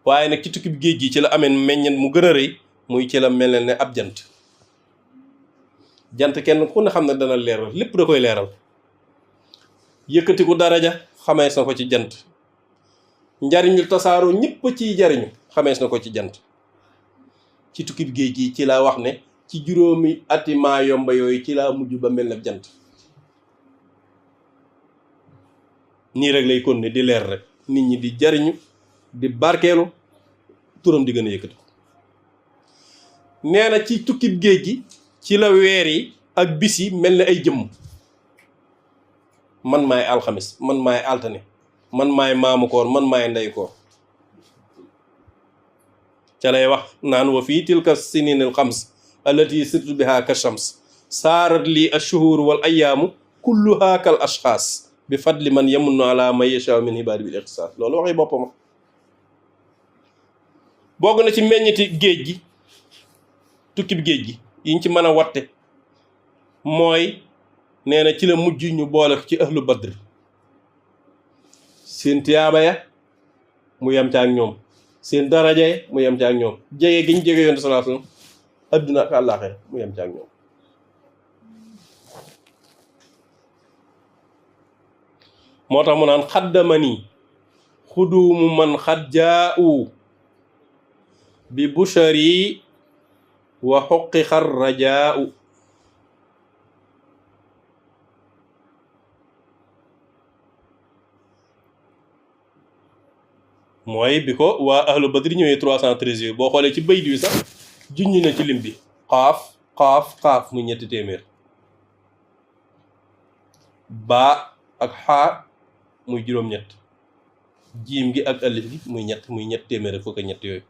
waaye nag ci tukki bi géej gi ci la amee meññeen mu gën a rëy muy ci la mel ne ab jant kenn ku ne xam ne dana leeral lépp da koy leeral yëkkatiku daraja xamees na ko ci jant njariñu tasaaroo ñëpp ciy jariñu xamees na ko ci jant ci tukki bi géej gi ci laa wax ne ci juróomi ati maa yomba yooyu ci laa mujj ba mel ne jant nii rek lay kon ne di leer rek nit ñi di jariñu di barkeelu turam di gën a yëkkati nee na ci tukki bi géej gi ci la weer yi ak bis yi mel ne ay jëmm man maay alxamis man maay altane man maay maamu koor man maay ndey koor ca lay wax naan wa fii tilka sininil xams allati sirtu biha ka shams saarat lii ashuhur wal ayaamu kulluha kal ashxaas bi fadli man yamunnu ala man yashaa min ibaadi bil ixtisaas loolu waxi boppam bokk na ci meññiti géej gi tukki bi géej gi yiñ ci mën a watte mooy nee na ci la mujj ñu boole ci ahlu badr seen tiyaaba ya mu yem ca ak ñoom seen daraja ya mu yem ca ak ñoom jege gi ñu jege yoon sallallahu alayhi wasallam adduna ak àllaaxira mu yem ca ak ñoom moo tax mu naan xaddamani xuduumu man xad jaa'u bi bushari wa xuqiqa rajaa'u mooy bi ko waa ahlu badri ñëwee 313 yooyu boo xoolee ci bayt wi sax junñi na ci lim bi xaaf muy ñetti téeméer baa ak xaa muy juróom-ñett jiim gi ak alif gi muy ñett téeméer ak fukk ak ñett yooyu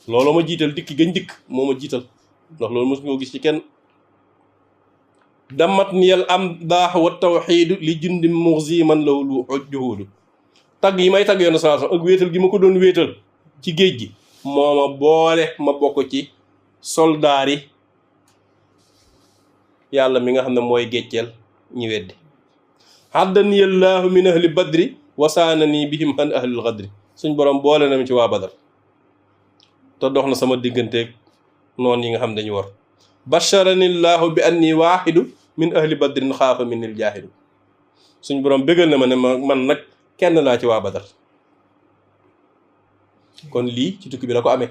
loolu ma jiital dikk gañ dikk moo ma jiital ndax loolu mosu ko gis ci kenn damat niyal am daax wa tawxiidu li jundi muxzi man law lu juhuudu tagg yi may tagg yoon saa ak wéetal gi ma ko doon wéetal ci géej gi moo ma boole ma bokk ci soldaar yi yàlla mi nga xam ne mooy gécceel ñi weddi haddaniyallaahu min ahli badri wasaanani bihim an ahlil xadri suñ borom boole na mi ci waa badar te dox na sama digganteeg noonu yi nga xam dañu war basharanillaahu bi anni waaxidu min ahli badrin xaafa minil jaahidu suñ borom bégal na ma ne man nag kenn laa ci waa badar kon lii ci tukki bi la ko amee